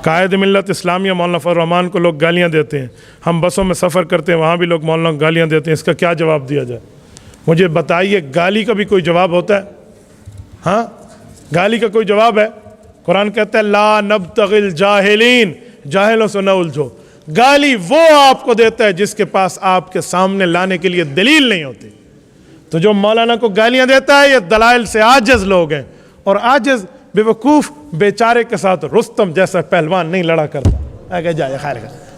قائد ملت اسلامیہ مولانا فضل الرحمان کو لوگ گالیاں دیتے ہیں، ہم بسوں میں سفر کرتے ہیں وہاں بھی لوگ مولانا کو گالیاں دیتے ہیں، اس کا کیا جواب دیا جائے؟ مجھے بتائیے، گالی کا بھی کوئی جواب ہوتا ہے؟ ہاں، گالی کا کوئی جواب ہے؟ قرآن کہتا ہے لا نبتغی الجاہلین، جاہلوں سے نہ الجھو۔ گالی وہ آپ کو دیتا ہے جس کے پاس آپ کے سامنے لانے کے لیے دلیل نہیں ہوتی۔ تو جو مولانا کو گالیاں دیتا ہے یہ دلائل سے عاجز لوگ ہیں، اور عاجز بے وقوف بیچارے کے ساتھ رستم جیسا پہلوان نہیں لڑا کرتا۔ کہ جائے خیر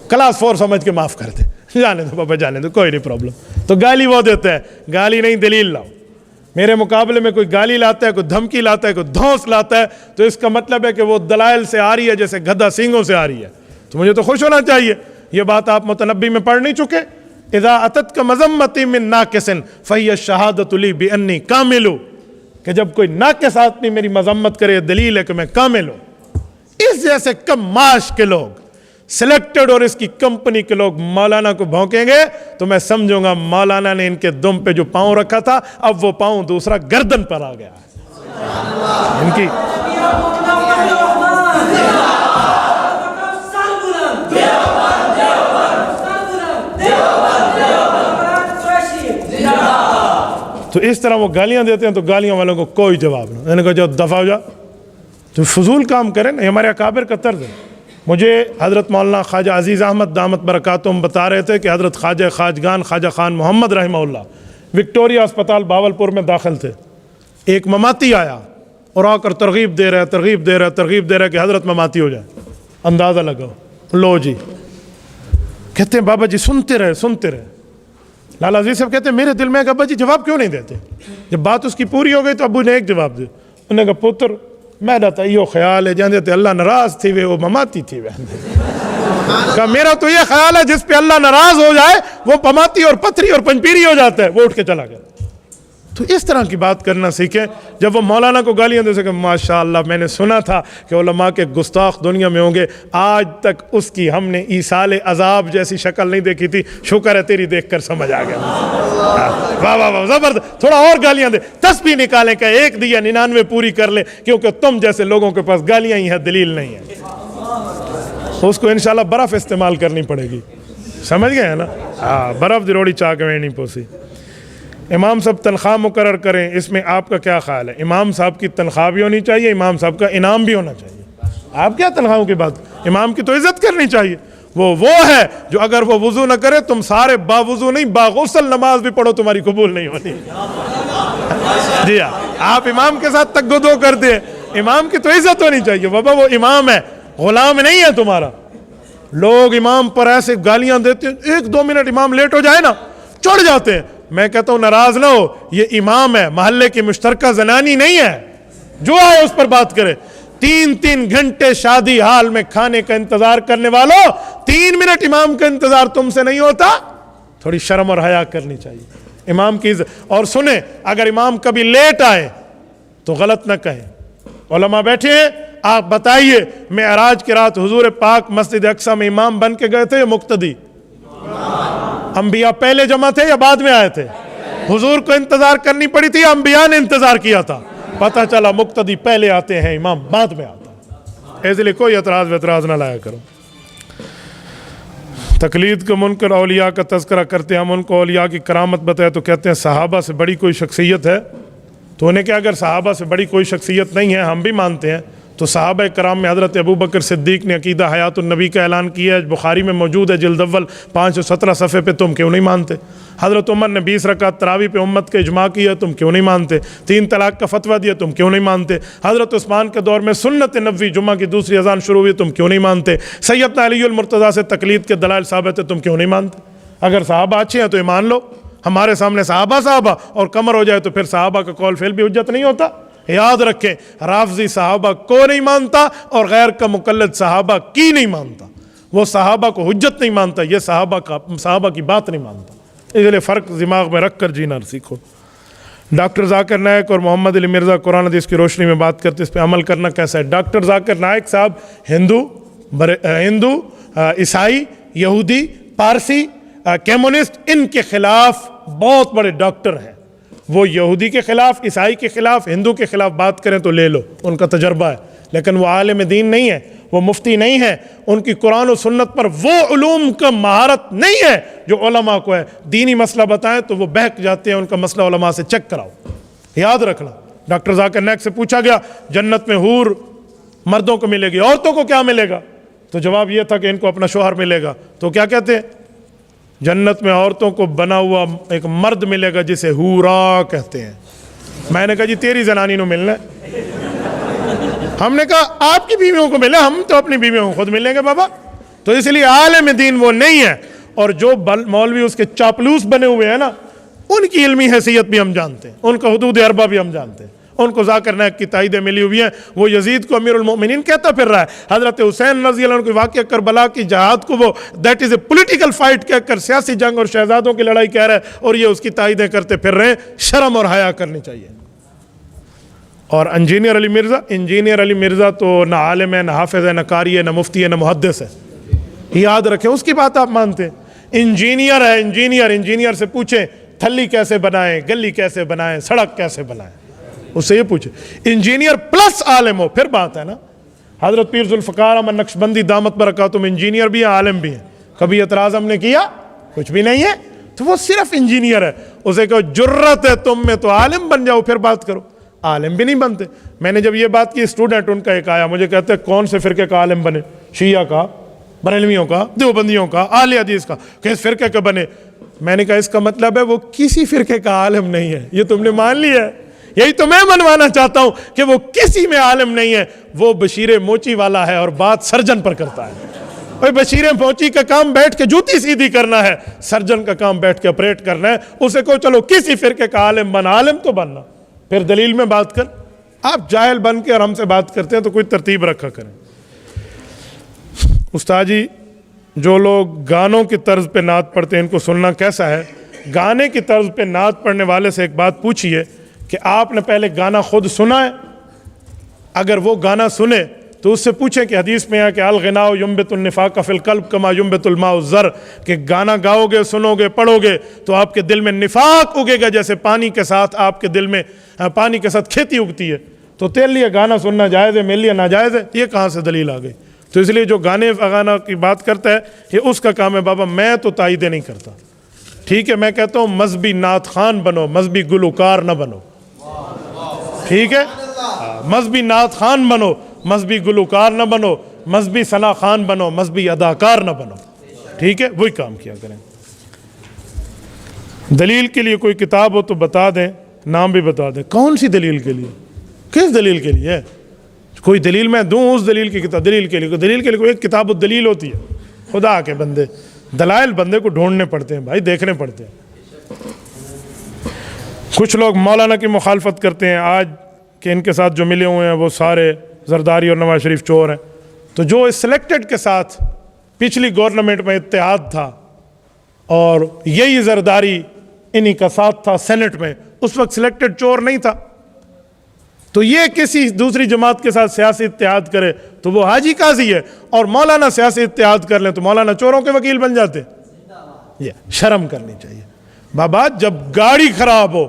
کلاس 4 سمجھ کے معاف کر دے، جانے دو بابا جانے دو، کوئی نہیں پرابلم۔ تو گالی وہ دیتا ہے، گالی نہیں دلیل لاؤ۔ میرے مقابلے میں کوئی گالی لاتا ہے، کوئی دھمکی لاتا ہے، کوئی دھونس لاتا ہے، تو اس کا مطلب ہے کہ وہ دلائل سے آ رہی ہے جیسے گدھا سینگوں سے آ رہی ہے، تو مجھے تو خوش ہونا چاہیے۔ یہ بات آپ متنبی میں پڑھ نہیں چکے؟ اذا اتتک مذمتی من ناقص فہی الشہادۃ لی بانی کامل، کہ جب کوئی ناقص آدمی میری مذمت کرے دلیل ہے کہ میں کامل ہوں۔ اس جیسے کم معاش کے لوگ، سلیکٹڈ اور اس کی کمپنی کے لوگ مولانا کو بھونکیں گے تو میں سمجھوں گا مولانا نے ان کے دم پہ جو پاؤں رکھا تھا اب وہ پاؤں دوسرا گردن پر آ گیا ہے۔ ان کی تو اس طرح وہ گالیاں دیتے ہیں تو گالیاں والوں کو کوئی جواب نہیں۔ میں نے کہا جو دفع ہو جا، تو فضول کام کریں نا، یہ ہمارے اکابر کا طرز ہے۔ مجھے حضرت مولانا خواجہ عزیز احمد دامت برکاتہم بتا رہے تھے کہ حضرت خواجہ خواجگان خواجہ خان محمد رحمہ اللہ وکٹوریا اسپتال باولپور میں داخل تھے۔ ایک مماتی آیا اور آ کر ترغیب دے رہا ہے کہ حضرت مماتی ہو جائے۔ اندازہ لگاؤ، لو جی، کہتے ہیں بابا جی سنتے رہے۔ لالا عزیز صاحب کہتے ہیں میرے دل میں کہ ابا جی جواب کیوں نہیں دیتے؟ جب بات اس کی پوری ہو گئی تو ابو نے ایک جواب دیا، انہوں نے کہا پتر میں تا یہ خیال ہے جانے تے اللہ ناراض تھی وہ مماتی تھی۔ کہا میرا تو یہ خیال ہے جس پہ اللہ ناراض ہو جائے وہ مماتی اور پتھری اور پنجپیری ہو جاتا ہے۔ وہ اٹھ کے چلا گیا۔ تو اس طرح کی بات کرنا سیکھیں۔ جب وہ مولانا کو گالیاں دے سکے، ماشاءاللہ میں نے سنا تھا کہ علماء کے گستاخ دنیا میں ہوں گے، آج تک اس کی ہم نے ایصال عذاب جیسی شکل نہیں دیکھی تھی، شکر ہے تیری دیکھ کر سمجھ آ گیا۔ واہ واہ واہ زبردست، تھوڑا اور گالیاں دے، تسبیح نکالیں کہ ایک دیا 99 پوری کر لیں، کیونکہ تم جیسے لوگوں کے پاس گالیاں ہی ہیں، دلیل نہیں ہے۔ اس کو انشاءاللہ برف استعمال کرنی پڑے گی، سمجھ گئے ہیں نا؟ برف دی روڑی چاہ کے میں نہیں پوسی۔ امام صاحب تنخواہ مقرر کریں، اس میں آپ کا کیا خیال ہے؟ امام صاحب کی تنخواہ بھی ہونی چاہیے، امام صاحب کا انعام بھی ہونا چاہیے۔ آپ کیا تنخواہوں کی بات؟ امام کی تو عزت کرنی چاہیے۔ وہ ہے جو اگر وہ وضو نہ کرے تم سارے باوضو نہیں باغسل نماز بھی پڑھو تمہاری قبول نہیں ہوتی۔ جی ہاں، آپ امام کے ساتھ تگدو کرتے ہیں، امام کی تو عزت ہونی چاہیے۔ بابا وہ امام ہے، غلام نہیں ہے تمہارا۔ لوگ امام پر ایسے گالیاں دیتے ہیں، 1-2 منٹ امام لیٹ ہو جائے نا چڑھ جاتے ہیں۔ میں کہتا ہوں ناراض نہ ہو، یہ امام ہے، محلے کی مشترکہ زنانی نہیں ہے، جو آئے اس پر بات کرے۔ 3 گھنٹے شادی حال میں کھانے کا انتظار کرنے والوں، 3 منٹ امام کا انتظار تم سے نہیں ہوتا؟ تھوڑی شرم اور حیا کرنی چاہیے امام کی عزت۔ اور سنیں، اگر امام کبھی لیٹ آئے تو غلط نہ کہیں۔ علماء بیٹھے ہیں، آپ بتائیے معراج کی رات حضور پاک مسجد اقصی میں امام بن کے گئے تھے یا مقتدی؟ انبیاء پہلے جمع تھے یا بعد میں آئے تھے؟ حضور کو انتظار کرنی پڑی تھی یا انبیاء نے انتظار کیا تھا؟ پتہ چلا مقتدی پہلے آتے ہیں، امام بعد میں آتا ہے۔ اس لیے کوئی اعتراض نہ لایا کرو۔ تقلید کا منکر اولیاء کا تذکرہ کرتے ہیں، ہم ان کو اولیاء کی کرامت بتائے تو کہتے ہیں صحابہ سے بڑی کوئی شخصیت ہے، تو انہیں کہ اگر صحابہ سے بڑی کوئی شخصیت نہیں ہے، ہم بھی مانتے ہیں، تو صحابہ کرام میں حضرت ابوبکر صدیق نے عقیدہ حیات النبی کا اعلان کیا ہے، بخاری میں موجود ہے جلد اول 517 صفحے پہ، تم کیوں نہیں مانتے؟ حضرت عمر نے 20 رکعت تراویح پہ امت کے اجماع کیا، تم کیوں نہیں مانتے؟ 3 طلاق کا فتویٰ دیا، تم کیوں نہیں مانتے؟ حضرت عثمان کے دور میں سنت نبوی جمعہ کی دوسری اذان شروع ہوئی، تم کیوں نہیں مانتے؟ سیدنا علی المرتضیٰ سے تقلید کے دلائل ثابت ہے، تم کیوں نہیں مانتے؟ اگر صحابہ اچھے ہیں تو ایمان لو، ہمارے سامنے صحابہ اور کمر ہو جائے تو پھر صحابہ کا قول فعل بھی حجت نہیں ہوتا۔ یاد رکھیں، رافضی صحابہ کو نہیں مانتا اور غیر کا مقلد صحابہ کی نہیں مانتا، وہ صحابہ کو حجت نہیں مانتا، یہ صحابہ کی بات نہیں مانتا۔ اس لیے فرق دماغ میں رکھ کر جینا سیکھو۔ ڈاکٹر ذاکر نائک اور محمد علی مرزا قرآن حدیث کی روشنی میں بات کرتے، اس پہ عمل کرنا کیسا ہے؟ ڈاکٹر ذاکر نائک صاحب ہندو، عیسائی، یہودی، پارسی، کمیونسٹ، ان کے خلاف بہت بڑے ڈاکٹر ہیں۔ وہ یہودی کے خلاف، عیسائی کے خلاف، ہندو کے خلاف بات کریں تو لے لو، ان کا تجربہ ہے، لیکن وہ عالم دین نہیں ہے۔ وہ مفتی نہیں ہے، ان کی قرآن و سنت پر وہ علوم کا مہارت نہیں ہے جو علماء کو ہے۔ دینی مسئلہ بتائیں تو وہ بہک جاتے ہیں، ان کا مسئلہ علماء سے چیک کراؤ۔ یاد رکھنا، ڈاکٹر ذاکر نائک سے پوچھا گیا جنت میں حور مردوں کو ملے گی، عورتوں کو کیا ملے گا؟ تو جواب یہ تھا کہ ان کو اپنا شوہر ملے گا۔ تو کیا کہتے ہیں؟ جنت میں عورتوں کو بنا ہوا ایک مرد ملے گا جسے حورا کہتے ہیں۔ میں نے کہا جی تیری زنانی نو ملنا ہے۔ ہم نے کہا آپ کی بیویوں کو ملے، ہم تو اپنی بیویوں کو خود ملیں گے بابا۔ تو اس لیے عالم دین وہ نہیں ہے، اور جو مولوی اس کے چاپلوس بنے ہوئے ہیں نا، ان کی علمی حیثیت بھی ہم جانتے ہیں، ان کا حدود اربع بھی ہم جانتے ہیں، ان کو ذاکر نائک کی تائیدیں ملی ہوئی ہیں۔ وہ یزید کو امیر المؤمنین کہتا پھر رہا ہے، حضرت حسین رضی اللہ عنہ کے واقعہ کربلا کی جہاد کو وہ that is a political fight کہہ کر سیاسی جنگ اور شہزادوں کی لڑائی کہہ رہا ہے، اور یہ اس کی تائیدیں کرتے پھر رہے ہیں۔ شرم اور حیا کرنی چاہیے۔ اور انجینئر علی مرزا تو نہ عالم ہے، نہ حافظ ہے، نہ قاری ہے، نہ مفتی ہے، نہ محدث ہے۔ یاد رکھیں، اس کی بات آپ مانتے ہیں؟ انجینئر ہے، انجینئر سے پوچھیں تھلی کیسے بنائیں، گلی کیسے بنائیں، سڑک کیسے بنائیں، اس سے یہ پوچھیں۔ انجینئر پلس عالم ہو پھر بات ہے نا۔ حضرت پیر ذوالفقار احمد نقشبندی دامت برکاتہم انجینئر بھی ہیں، عالم بھی ہیں، کبھی اعتراض ہم نے کیا؟ کچھ بھی نہیں ہے۔ تو وہ صرف انجینئر ہے، اسے کہو جرت ہے تم میں تو عالم بن جاؤ، پھر بات کرو۔ عالم بھی نہیں بنتے۔ میں نے جب یہ بات کی، اسٹوڈنٹ ان کا ایک آیا، مجھے کہتے ہیں کون سے فرقے کا عالم بنے؟ شیعہ کا، بریلویوں کا، دیوبندیوں کا، اہل حدیث کا، کس فرقے کا بنے؟ میں نے کہا اس کا مطلب ہے وہ کسی فرقے کا عالم نہیں ہے، یہ تم نے مان لیا ہے۔ یہی تو میں منوانا چاہتا ہوں کہ وہ کسی میں عالم نہیں ہے، وہ بشیر موچی والا ہے اور بات سرجن پر کرتا ہے۔ بشیر موچی کا کام بیٹھ کے جوتی سیدھی کرنا ہے، سرجن کا کام بیٹھ کے آپریٹ کرنا ہے۔ اسے کہو چلو کسی فرقے کا عالم بن، عالم تو بننا، پھر دلیل میں بات کر۔ آپ جاہل بن کے اور ہم سے بات کرتے ہیں تو کوئی ترتیب رکھا کریں۔ استاد جی، جو لوگ گانوں کی طرز پہ نعت پڑھتے ہیں ان کو سننا کیسا ہے؟ گانے کی طرز پہ نعت پڑھنے والے سے ایک بات پوچھیے کہ آپ نے پہلے گانا خود سنا ہے؟ اگر وہ گانا سنے تو اس سے پوچھیں کہ حدیث میں ہے کہ الغناء ينبت النفاق فی القلب کما ينبت الماء الزر، کہ گانا گاؤ گے، سنو گے، پڑھو گے تو آپ کے دل میں نفاق اگے گا، جیسے پانی کے ساتھ آپ کے دل میں پانی کے ساتھ کھیتی اگتی ہے۔ تو تیرے لیے گانا سننا جائز ہے، میرے لیے ناجائز ہے؟ یہ کہاں سے دلیل آ گئی؟ تو اس لیے جو گانے غانا کی بات کرتا ہے یہ اس کا کام ہے بابا، میں تو تائیدیں نہیں کرتا۔ ٹھیک ہے، میں کہتا ہوں مذہبی نعت خان بنو، مذہبی گلوکار نہ بنو۔ ٹھیک ہے، مذہبی نعت خان بنو، مذہبی گلوکار نہ بنو، مذہبی ثنا خان بنو، مذہبی اداکار نہ بنو۔ ٹھیک ہے، وہی کام کیا کریں۔ دلیل کے لیے کوئی کتاب ہو تو بتا دیں، نام بھی بتا دیں۔ کون سی دلیل کے لیے؟ کس دلیل کے لیے؟ کوئی دلیل میں دوں اس دلیل کی کتاب؟ دلیل کے لیے کوئی ایک کتاب الدلیل ہوتی ہے؟ خدا کے بندے، دلائل بندے کو ڈھونڈنے پڑتے ہیں بھائی، دیکھنے پڑتے ہیں۔ کچھ لوگ مولانا کی مخالفت کرتے ہیں آج کہ ان کے ساتھ جو ملے ہوئے ہیں وہ سارے زرداری اور نواز شریف چور ہیں۔ تو جو اس سلیکٹڈ کے ساتھ پچھلی گورنمنٹ میں اتحاد تھا اور یہی زرداری انہی کا ساتھ تھا سینٹ میں، اس وقت سلیکٹڈ چور نہیں تھا۔ تو یہ کسی دوسری جماعت کے ساتھ سیاسی اتحاد کرے تو وہ حاجی قاضی ہے، اور مولانا سیاسی اتحاد کر لیں تو مولانا چوروں کے وکیل بن جاتے۔ یہ شرم کرنی چاہیے بابا۔ جب گاڑی خراب ہو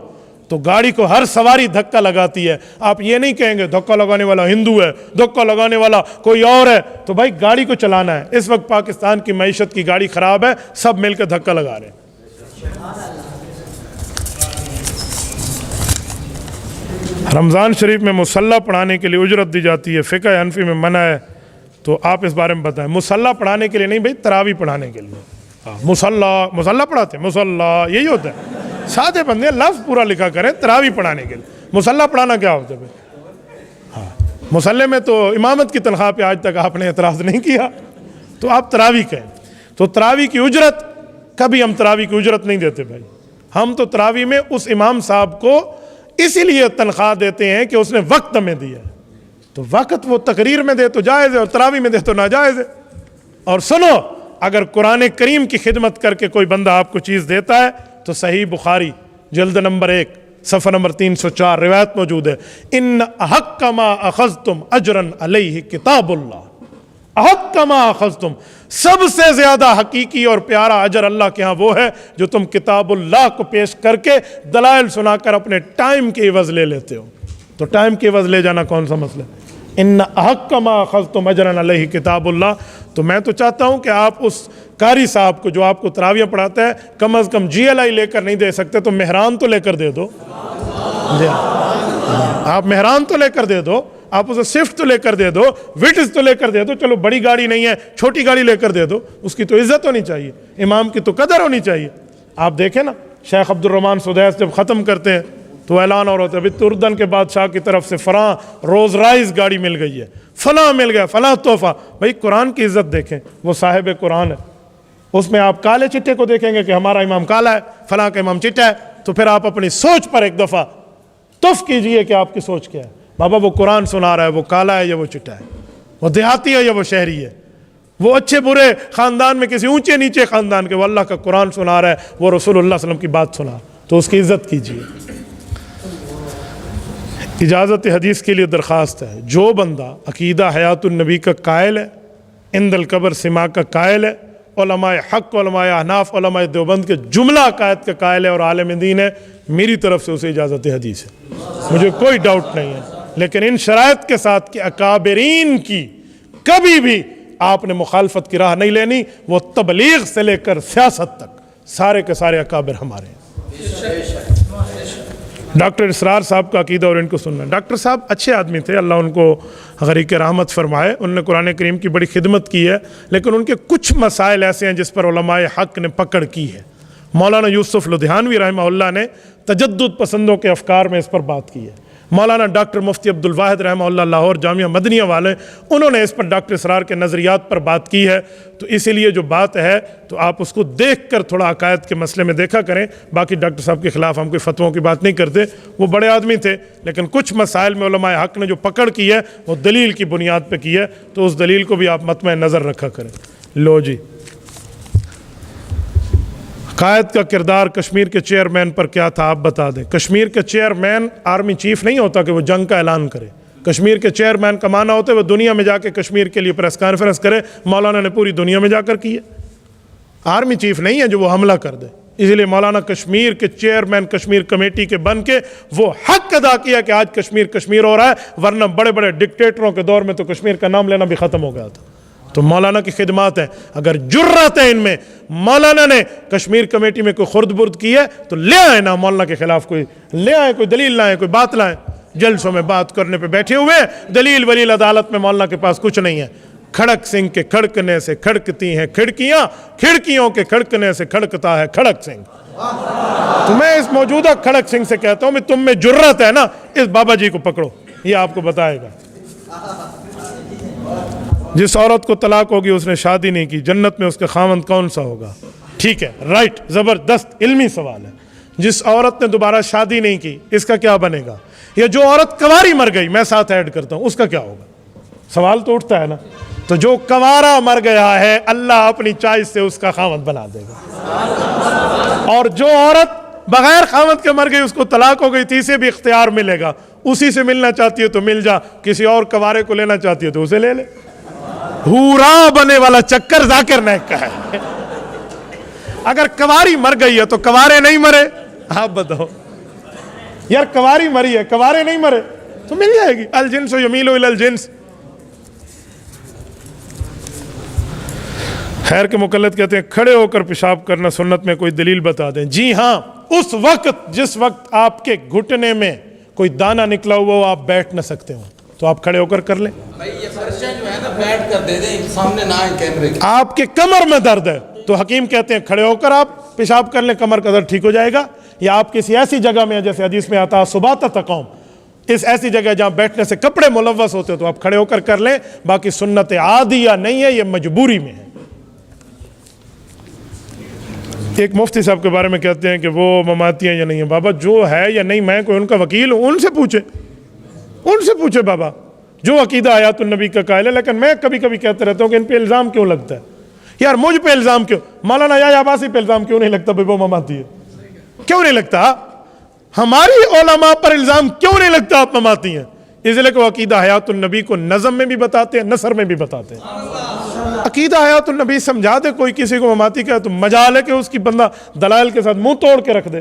تو گاڑی کو ہر سواری دھکا لگاتی ہے، آپ یہ نہیں کہیں گے دھکا لگانے والا ہندو ہے، دھکا لگانے والا کوئی اور ہے۔ تو بھائی گاڑی کو چلانا ہے۔ اس وقت پاکستان کی معیشت کی گاڑی خراب ہے، سب مل کے دھکا لگا رہے ہیں۔ رمضان شریف میں مصلی پڑھانے کے لیے اجرت دی جاتی ہے، فقہ حنفی میں منع ہے، تو آپ اس بارے میں بتائیں۔ مصلی پڑھانے کے لیے نہیں بھائی، تراویح پڑھانے کے لیے۔ مصلی پڑھاتے ہیں، مصلی یہی ہوتا ہے، سادے بندے لفظ پورا لکھا کریں، تراویح پڑھانے کے لیے۔ مصلی پڑھانا کیا ہوتا ہے بھائی؟ ہاں، مصلی میں تو امامت کی تنخواہ پہ آج تک آپ نے اعتراض نہیں کیا، تو آپ تراویح کہیں۔ تو تراویح کی اجرت، کبھی ہم تراویح کی اجرت نہیں دیتے بھائی۔ ہم تو تراویح میں اس امام صاحب کو اسی لیے تنخواہ دیتے ہیں کہ اس نے وقت ہمیں دیا ہے، تو وقت وہ تقریر میں دے تو جائز ہے اور تراویح میں دے تو ناجائز ہے۔ اور سنو، اگر قرآن کریم کی خدمت کر کے کوئی بندہ آپ کو چیز دیتا ہے تو صحیح بخاری جلد نمبر 1 صفحہ نمبر 304 روایت موجود ہے، ان احق ما اخذتم اجرا علیہ کتاب اللہ۔ احق ما اخذتم، سب سے زیادہ حقیقی اور پیارا اجر اللہ کے ہاں وہ ہے جو تم کتاب اللہ کو پیش کر کے دلائل سنا کر اپنے ٹائم کے عوض لے لیتے ہو۔ تو ٹائم کے عوض لے جانا کون سا مسئلہ ہے؟ ان احق ما اخذتم اجرا علیہ کتاب اللہ. تو میں تو چاہتا ہوں کہ آپ اس قاری صاحب کو جو آپ کو تراویح پڑھاتا ہے کم از کم جی ایل آئی لے کر نہیں دے سکتے تو مہران تو لے کر دے دو. آپ مہران تو لے کر دے دو, آپ اسے سوئفٹ تو لے کر دے دو, وٹز تو لے کر دے دو. چلو بڑی گاڑی نہیں ہے, چھوٹی گاڑی لے کر دے دو. اس کی تو عزت ہونی چاہیے, امام کی تو قدر ہونی چاہیے. آپ دیکھیں نا شیخ عبد الرحمن سدیس جب ختم کرتے ہیں تو اعلان اور ہوتا ہے اردن کے بادشاہ کی طرف سے فلاں روز رائز گاڑی مل گئی ہے, فلاں مل گیا, فلاں تحفہ. بھائی قرآن کی عزت دیکھیں, وہ صاحب قرآن ہے. اس میں آپ کالے چٹے کو دیکھیں گے کہ ہمارا امام کالا ہے, فلاں کا امام چٹا ہے, تو پھر آپ اپنی سوچ پر ایک دفعہ تف کیجئے کہ آپ کی سوچ کیا ہے. بابا وہ قرآن سنا رہا ہے, وہ کالا ہے یا وہ چٹا ہے, وہ دیہاتی ہے یا وہ شہری ہے, وہ اچھے برے خاندان میں کسی اونچے نیچے خاندان کے, وہ اللہ کا قرآن سنا رہا ہے, وہ رسول اللہ صلی اللہ علیہ وسلم کی بات سنا, تو اس کی عزت کیجئے. اجازت حدیث کے لیے درخواست ہے, جو بندہ عقیدہ حیات النبی کا قائل ہے, عند القبر سما کا قائل ہے, علماء حق, علماء احناف, علماء دیوبند کے جملہ عقائد کا قائل ہے اور عالم دین ہے, میری طرف سے اسے اجازت حدیث ہے, مجھے کوئی ڈاؤٹ نہیں ہے. لیکن ان شرائط کے ساتھ کہ اکابرین کی کبھی بھی آپ نے مخالفت کی راہ نہیں لینی. وہ تبلیغ سے لے کر سیاست تک سارے کے سارے اکابر ہمارے ہیں. ڈاکٹر اسرار صاحب کا عقیدہ اور ان کو سننا. ڈاکٹر صاحب اچھے آدمی تھے, اللہ ان کو غریق رحمت فرمائے. انہوں نے قرآن کریم کی بڑی خدمت کی ہے, لیکن ان کے کچھ مسائل ایسے ہیں جس پر علماء حق نے پکڑ کی ہے. مولانا یوسف لدھیانوی رحمہ اللہ نے تجدد پسندوں کے افکار میں اس پر بات کی ہے. مولانا ڈاکٹر مفتی عبد الواحد رحمہ اللہ لاہور جامعہ مدنیہ والے, انہوں نے اس پر ڈاکٹر اسرار کے نظریات پر بات کی ہے. تو اسی لیے جو بات ہے تو آپ اس کو دیکھ کر تھوڑا عقائد کے مسئلے میں دیکھا کریں. باقی ڈاکٹر صاحب کے خلاف ہم کوئی فتووں کی بات نہیں کرتے, وہ بڑے آدمی تھے, لیکن کچھ مسائل میں علماء حق نے جو پکڑ کی ہے وہ دلیل کی بنیاد پہ کی ہے, تو اس دلیل کو بھی آپ مطمئن نظر رکھا کریں. لو جی, قائد کا کردار کشمیر کے چیئرمین پر کیا تھا, آپ بتا دیں. کشمیر کے چیئرمین آرمی چیف نہیں ہوتا کہ وہ جنگ کا اعلان کرے. کشمیر کے چیئرمین کا معنی ہوتا ہے وہ دنیا میں جا کے کشمیر کے لیے پریس کانفرنس کرے. مولانا نے پوری دنیا میں جا کر کی ہے. آرمی چیف نہیں ہے جو وہ حملہ کر دے. اس لیے مولانا کشمیر کے چیئرمین کشمیر کمیٹی کے بن کے وہ حق ادا کیا کہ آج کشمیر کشمیر ہو رہا ہے, ورنہ بڑے بڑے ڈکٹیٹروں کے دور میں تو کشمیر کا نام لینا بھی ختم ہو گیا تھا. تو مولانا کی خدمات ہیں. اگر جرات ہے ان میں, مولانا نے کشمیر کمیٹی میں کوئی خرد برد کی ہے تو لے آئے نا مولانا کے خلاف, کوئی لے آئے, کوئی دلیل لائیں, کوئی بات لائیں. جلسوں میں بات کرنے پہ بیٹھے ہوئے, دلیل ولیل عدالت میں مولانا کے پاس کچھ نہیں ہے. کھڑک سنگھ کے کھڑکنے سے کھڑکتی ہیں کھڑکیاں, کھڑکیوں کے کھڑکنے سے کھڑکتا ہے کھڑک سنگھ. تو میں اس موجودہ کھڑک سنگھ سے کہتا ہوں, تم میں جرات ہے نا, اس بابا جی کو پکڑو, یہ آپ کو بتائے گا. جس عورت کو طلاق ہوگی اس نے شادی نہیں کی, جنت میں اس کا خاوند کون سا ہوگا؟ ٹھیک ہے, رائٹ, زبردست علمی سوال ہے. جس عورت نے دوبارہ شادی نہیں کی اس کا کیا بنے گا؟ یا جو عورت کنواری مر گئی, میں ساتھ ایڈ کرتا ہوں, اس کا کیا ہوگا؟ سوال تو اٹھتا ہے نا. تو جو کنوارا مر گیا ہے اللہ اپنی چوائس سے اس کا خاوند بنا دے گا, اور جو عورت بغیر خاوند کے مر گئی اس کو طلاق ہو گئی تھی, اسے بھی اختیار ملے گا. اسی سے ملنا چاہتی ہے تو مل جا, کسی اور کنوارے کو لینا چاہتی ہے تو اسے لے لے. ہورا بنے والا چکر ذاکر نائک کا ہے. اگر کنواری مر گئی ہے تو کنوارے نہیں مرے, آپ بتاؤ یار, کنواری مری ہے کنوارے نہیں مرے تو مل جائے گی. الجنس یمیل الی الجنس. خیر کے مقلد کہتے ہیں کھڑے ہو کر پیشاب کرنا سنت میں کوئی دلیل بتا دیں. جی ہاں, اس وقت جس وقت آپ کے گھٹنے میں کوئی دانہ نکلا ہوا ہو, آپ بیٹھ نہ سکتے ہو, تو آپ کھڑے ہو کر کر لیں. بیٹھ کر دے دیں, سامنے نہ آئے کیمرے کے. آپ کے کمر میں درد ہے تو حکیم کہتے ہیں کھڑے ہو کر آپ پیشاب کر لیں, کمر کا درد ٹھیک ہو جائے گا. یا آپ کسی ایسی جگہ میں, جیسے حدیث میں آتا سباتۃ قوم, اس ایسی جگہ جہاں بیٹھنے سے کپڑے ملوث ہوتے تو آپ کھڑے ہو کر کر لیں. باقی سنت عادیہ نہیں ہے, یہ مجبوری میں ہے. ایک مفتی صاحب کے بارے میں کہتے ہیں کہ وہ مماتی ہیں یا نہیں ہیں. بابا جو ہے یا نہیں, میں کوئی ان کا وکیل ہوں, ان سے پوچھے بابا, جو عقیدہ حیات النبی کا قائل ہے. لیکن میں کبھی کبھی کہتے رہتا ہوں کہ ان پہ الزام کیوں لگتا ہے یار, مجھ پہ الزام کیوں, مولانا یا عباسی پہ الزام کیوں نہیں لگتا بھائی وہ مماتی ہے؟ کیوں نہیں لگتا؟ ہماری علماء پر الزام کیوں نہیں لگتا آپ مماتی ہیں؟ اس لیے کہ وہ عقیدہ حیات النبی کو نظم میں بھی بتاتے ہیں, نثر میں بھی بتاتے ہیں. عقیدہ حیات النبی سمجھا دے کوئی کسی کو مماتی کا, تو مجال ہے کہ اس کی بندہ دلائل کے ساتھ منہ توڑ کے رکھ دے.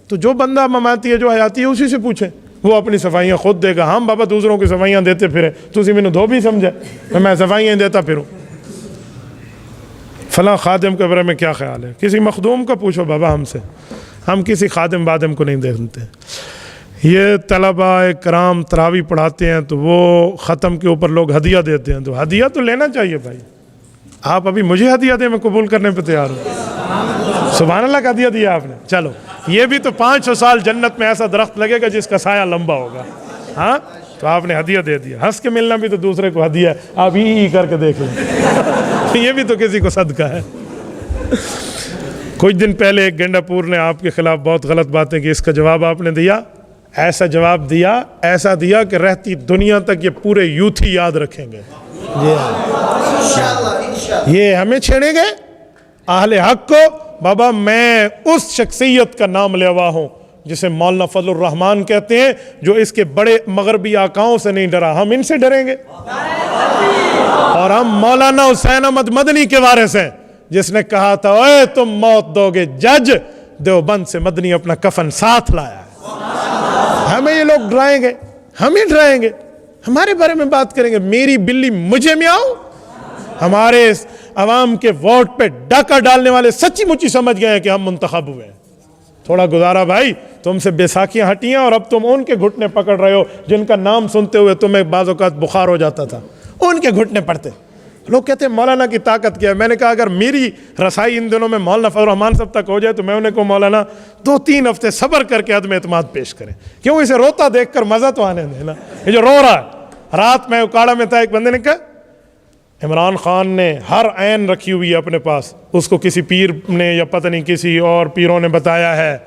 تو جو بندہ مماتی ہے جو حیاتی ہے اسی سے پوچھیں. وہ اپنی صفائیاں خود دے گا. ہم بابا دوسروں کی صفائیاں دیتے پھریں, تسی مینوں دھوبی سمجھے میں صفائیاں دیتا پھروں. فلاں خادم کے بارے میں کیا خیال ہے؟ کسی مخدوم کا پوچھو بابا ہم سے, ہم کسی خادم بادم کو نہیں دیکھتے. یہ طلباء کرام تراوی پڑھاتے ہیں تو وہ ختم کے اوپر لوگ ہدیہ دیتے ہیں, تو ہدیہ تو لینا چاہیے بھائی. آپ ابھی مجھے ہدیہ دیں, میں قبول کرنے پہ تیار ہوں. سبحان اللہ کا ہدیہ دیا آپ نے. چلو یہ بھی تو 500 سال جنت میں ایسا درخت لگے گا جس کا سایہ لمبا ہوگا. ہاں تو آپ نے ہدیہ دے دیا. ہنس کے ملنا بھی تو دوسرے کو ہدیہ ہے, آپ ہی کر کے دیکھ لیں. یہ بھی تو کسی کو صدقہ ہے. کچھ دن پہلے ایک گنڈا پور نے آپ کے خلاف بہت غلط باتیں کی, اس کا جواب آپ نے دیا. ایسا جواب دیا, ایسا دیا کہ رہتی دنیا تک یہ پورے یوتھ ہی یاد رکھیں گے. یہ ہمیں چھیڑیں گے اہل حق کو. بابا میں اس شخصیت کا نام لیوا ہوں جسے مولانا فضل الرحمان کہتے ہیں, جو اس کے بڑے مغربی آقاؤں سے نہیں ڈرا. ہم ان سے ڈریں گے؟ اور ہم مولانا حسین احمد مدنی کے وارث ہیں, جس نے کہا تھا اے تم موت دو گے جج, دیوبند سے مدنی اپنا کفن ساتھ لایا ہے. ہمیں یہ لوگ ڈرائیں گے, ہم ہی ڈرائیں گے, ہمارے بارے میں بات کریں گے میری بلی مجھے میاؤں. ہمارے عوام کے ووٹ پہ ڈاکہ ڈالنے والے سچی مچی سمجھ گئے ہیں کہ ہم منتخب ہوئے ہیں. تھوڑا گزارا بھائی, تم سے بیساکھیاں ہٹی ہیں اور اب تم ان کے گھٹنے پکڑ رہے ہو جن کا نام سنتے ہوئے تمہیں بعض اوقات بخار ہو جاتا تھا. ان کے گھٹنے پڑتے. لوگ کہتے ہیں مولانا کی طاقت کیا ہے. میں نے کہا اگر میری رسائی ان دنوں میں مولانا فضل الرحمان صاحب تک ہو جائے تو میں انہیں کو مولانا 2-3 ہفتے صبر کر کے عدم اعتماد پیش کریں. کیوں؟ اسے روتا دیکھ کر مزہ تو آنے دیں نا. یہ جو رو رہا ہے, رات میں اکاڑا میں تھا, ایک بندے نے کہا عمران خان نے ہر عین رکھی ہوئی ہے اپنے پاس, اس کو کسی پیر نے یا پتہ نہیں کسی اور پیروں نے بتایا ہے,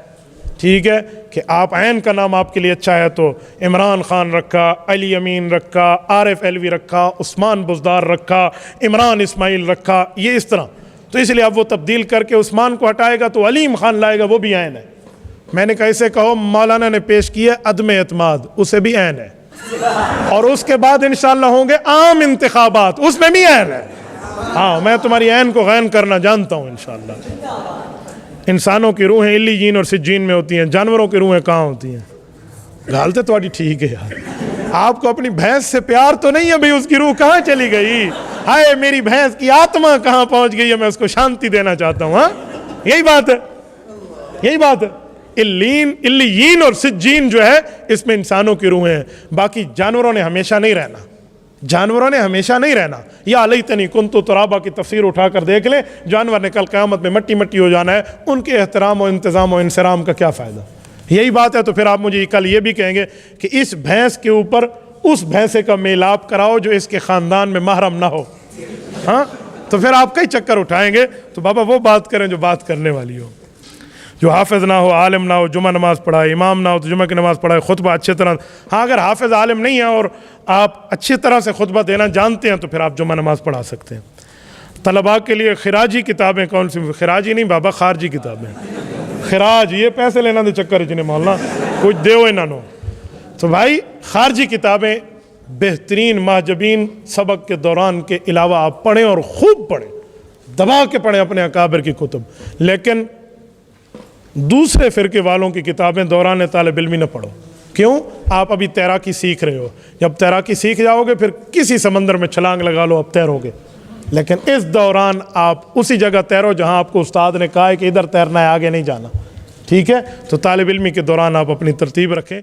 ٹھیک ہے, کہ آپ عین کا نام آپ کے لیے اچھا ہے, تو عمران خان رکھا, علی امین رکھا, عارف علوی رکھا, عثمان بزدار رکھا, عمران اسماعیل رکھا, یہ اس طرح. تو اس لیے اب وہ تبدیل کر کے عثمان کو ہٹائے گا تو علیم خان لائے گا, وہ بھی عین ہے. میں نے کہا اسے کہو مولانا نے پیش کیا عدم اعتماد, اسے بھی عین ہے, اور اس کے بعد انشاءاللہ ہوں گے عام انتخابات, اس میں بھی عین ہے. ہاں میں تمہاری عین کو غین کرنا جانتا ہوں انشاءاللہ. انسانوں کی روحیں علیین اور سجین میں ہوتی ہیں, جانوروں کی روحیں کہاں ہوتی ہیں؟ غالتے تھوڑی ٹھیک ہے یار. آپ کو اپنی بھینس سے پیار تو نہیں ہے بھئی, اس کی روح کہاں چلی گئی؟ ہائے میری بھینس کی آتما کہاں پہنچ گئی ہے, میں اس کو شانتی دینا چاہتا ہوں. ہاں یہی بات ہے, یہی بات ہے. علیین اور سجین جو ہے اس میں انسانوں کی روحیں ہیں. باقی جانوروں نے ہمیشہ نہیں رہنا, جانوروں نے ہمیشہ نہیں رہنا. یا لیتنی کنت ترابا کی تفسیر اٹھا کر دیکھ لیں, جانور نے کل قیامت میں مٹی مٹی ہو جانا ہے, ان کے احترام و انتظام و انصرام کا کیا فائدہ؟ یہی بات ہے. تو پھر آپ مجھے کل یہ بھی کہیں گے کہ اس بھینس کے اوپر اس بھینسے کا میلاب کراؤ جو اس کے خاندان میں محرم نہ ہو. ہاں تو پھر آپ کئی چکر اٹھائیں گے. تو بابا وہ بات کریں جو بات کرنے والی ہو, جو حافظ نہ ہو, عالم نہ ہو, جمعہ نماز پڑھائے, امام نہ ہو تو جمعہ کی نماز پڑھائے, خطبہ اچھے طرح. ہاں اگر حافظ عالم نہیں ہے اور آپ اچھی طرح سے خطبہ دینا جانتے ہیں تو پھر آپ جمعہ نماز پڑھا سکتے ہیں. طلباء کے لیے خراجی کتابیں کون سی؟ خراجی نہیں بابا, خارجی کتابیں. خراج یہ پیسے لینا دے چکر اچنے مولانا, کچھ دے ہوئے نہ نو. تو بھائی خارجی کتابیں بہترین محجبین سبق کے دوران کے علاوہ آپ پڑھیں, اور خوب پڑھیں, دبا کے پڑھیں اپنے اکابر کی کتب. لیکن دوسرے فرقے والوں کی کتابیں دوران طالب علمی نہ پڑھو. کیوں؟ آپ ابھی تیراکی سیکھ رہے ہو, جب تیراکی سیکھ جاؤ گے پھر کسی سمندر میں چھلانگ لگا لو, اب تیرو گے. لیکن اس دوران آپ اسی جگہ تیرو جہاں آپ کو استاد نے کہا ہے کہ ادھر تیرنا ہے, آگے نہیں جانا. ٹھیک ہے؟ تو طالب علمی کے دوران آپ اپنی ترتیب رکھیں.